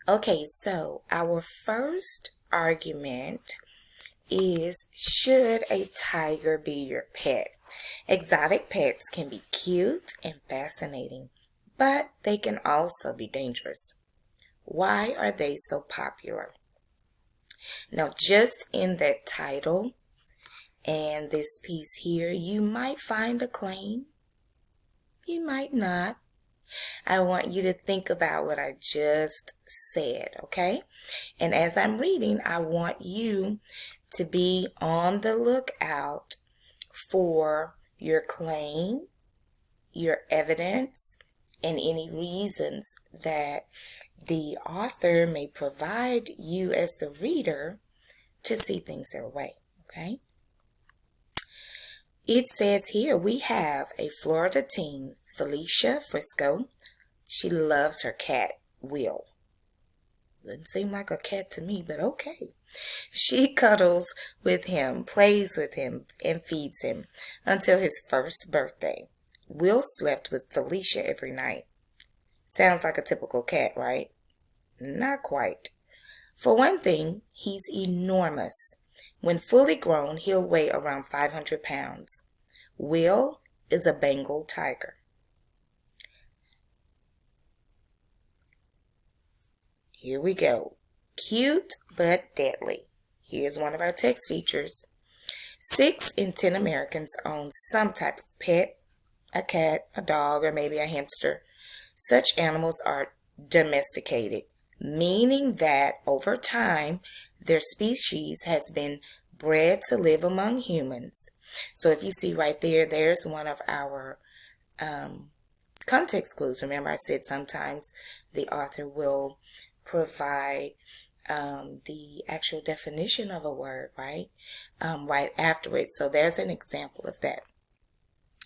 Okay, so our first argument is, should a tiger be your pet? Exotic pets can be cute and fascinating, but they can also be dangerous. Why are they so popular? Now, just in that title and this piece here, you might find a claim. You might not. I want you to think about what I just said, okay? And as I'm reading, I want you to be on the lookout for your claim, your evidence, and any reasons that the author may provide you as the reader to see things their way, okay? It says here we have a Florida teen, Felicia Frisco. She loves her cat, Will. Doesn't seem like a cat to me, but okay. She cuddles with him, plays with him, and feeds him until his first birthday. Will slept with Felicia every night. Sounds like a typical cat, right? Not quite. For one thing, he's enormous. When fully grown, he'll weigh around 500 pounds. Will is a Bengal tiger. Here we go. Cute but deadly. Here's one of our text features. 6 in 10 Americans own some type of pet, a cat, a dog, or maybe a hamster. Such animals are domesticated, meaning that over time, their species has been bred to live among humans. So if you see right there, there's one of our context clues. Remember I said sometimes the author will provide the actual definition of a word, right? Right after it. So there's an example of that.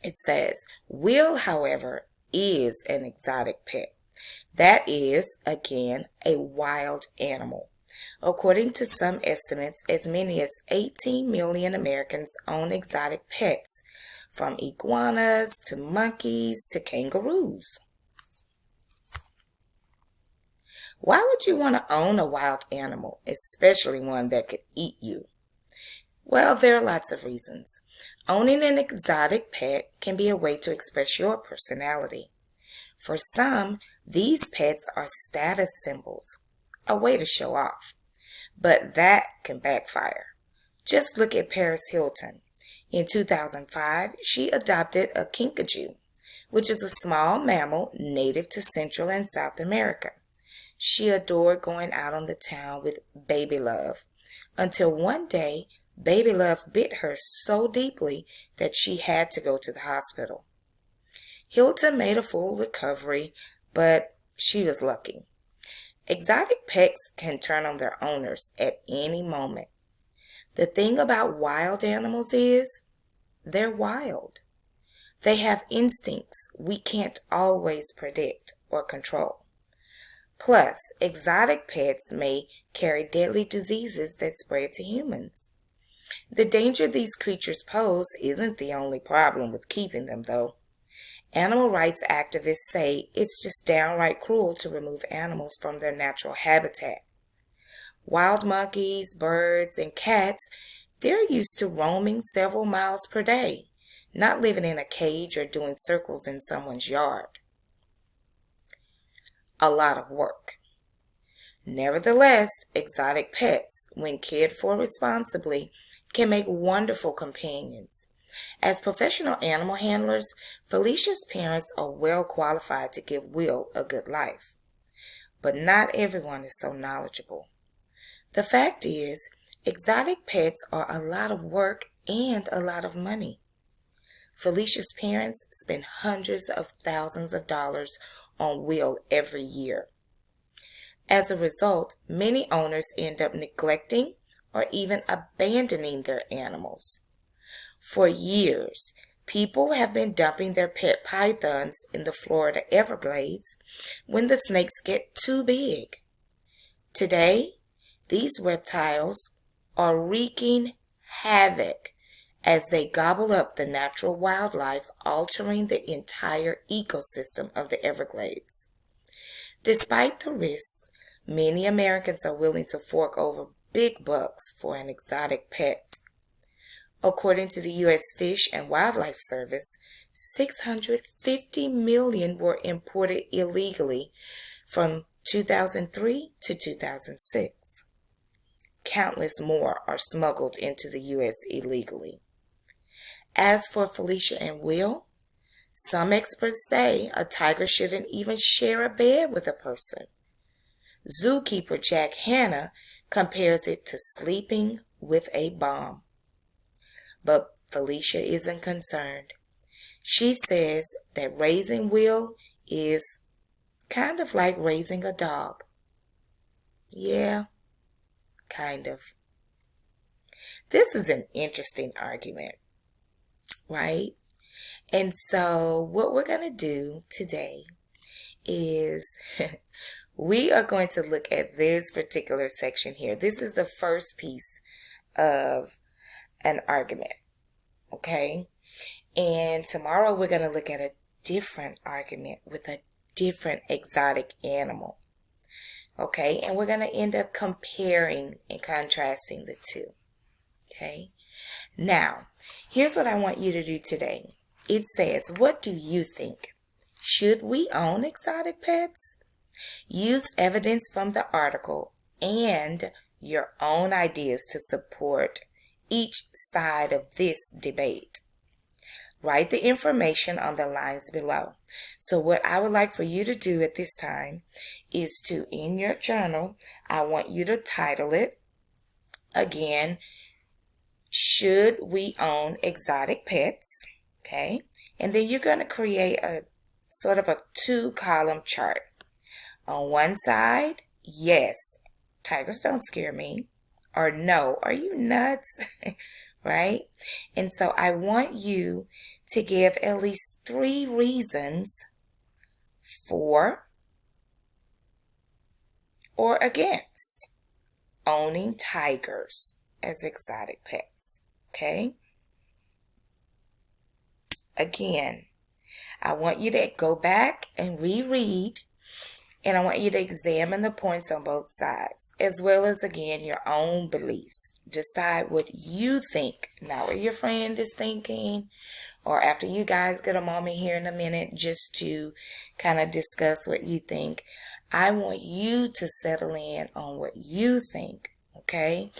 It says, Will, however, is an exotic pet. That is, again, a wild animal. According to some estimates, as many as 18 million Americans own exotic pets, from iguanas to monkeys to kangaroos. Why would you want to own a wild animal, especially one that could eat you? Well, there are lots of reasons. Owning an exotic pet can be a way to express your personality. For some, these pets are status symbols, a way to show off. But that can backfire. Just look at Paris Hilton. In 2005, she adopted a kinkajou, which is a small mammal native to Central and South America. She adored going out on the town with Baby Love, until one day, Baby Love bit her so deeply that she had to go to the hospital. Hilton made a full recovery, but she was lucky. Exotic pets can turn on their owners at any moment. The thing about wild animals is, they're wild. They have instincts we can't always predict or control. Plus, exotic pets may carry deadly diseases that spread to humans. The danger these creatures pose isn't the only problem with keeping them, though. Animal rights activists say it's just downright cruel to remove animals from their natural habitat. Wild monkeys, birds, and cats, they're used to roaming several miles per day, not living in a cage or doing circles in someone's yard. A lot of work. Nevertheless, exotic pets, when cared for responsibly, can make wonderful companions. As professional animal handlers, Felicia's parents are well qualified to give Will a good life. But not everyone is so knowledgeable. The fact is, exotic pets are a lot of work and a lot of money. Felicia's parents spend hundreds of thousands of dollars on Will every year. As a result, many owners end up neglecting or even abandoning their animals. For years, people have been dumping their pet pythons in the Florida Everglades when the snakes get too big. Today, these reptiles are wreaking havoc as they gobble up the natural wildlife, altering the entire ecosystem of the Everglades. Despite the risks, Many Americans are willing to fork over big bucks for an exotic pet. According to the U.S. Fish and Wildlife Service, 650 million were imported illegally from 2003 to 2006. Countless more are smuggled into the U.S. illegally. As for Felicia and Will, some experts say a tiger shouldn't even share a bed with a person. Zookeeper Jack Hanna compares it to sleeping with a bomb. But Felicia isn't concerned. She says that raising Will is kind of like raising a dog. Yeah, kind of. This is an interesting argument, right? And so what we're going to do today is we are going to look at this particular section here. This is the first piece of an argument, okay? And tomorrow we're going to look at a different argument with a different exotic animal, okay? And we're going to end up comparing and contrasting the two, okay? Now, here's what I want you to do today. It says, what do you think? Should we own exotic pets? Use evidence from the article and your own ideas to support each side of this debate. Write the information on the lines below. So what I would like for you to do at this time is to, in your journal, I want you to title it, again, should we own exotic pets? Okay. And then you're going to create a sort of a 2-column chart. On one side, yes, tigers don't scare me. Or no, are you nuts? Right? And so I want you to give at least 3 reasons for or against owning tigers as exotic pets. Okay? Again, I want you to go back and reread, and I want you to examine the points on both sides, as well as, again, your own beliefs. Decide what you think, not what your friend is thinking, or after you guys get a moment here in a minute just to kind of discuss what you think. I want you to settle in on what you think, okay?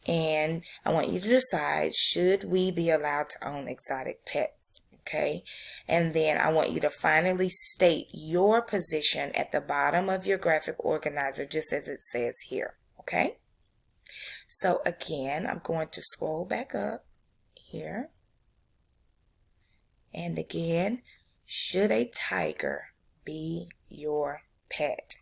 And I want you to decide, should we be allowed to own exotic pets? Okay, and then I want you to finally state your position at the bottom of your graphic organizer, just as it says here. Okay, so again, I'm going to scroll back up here. And again, should a tiger be your pet?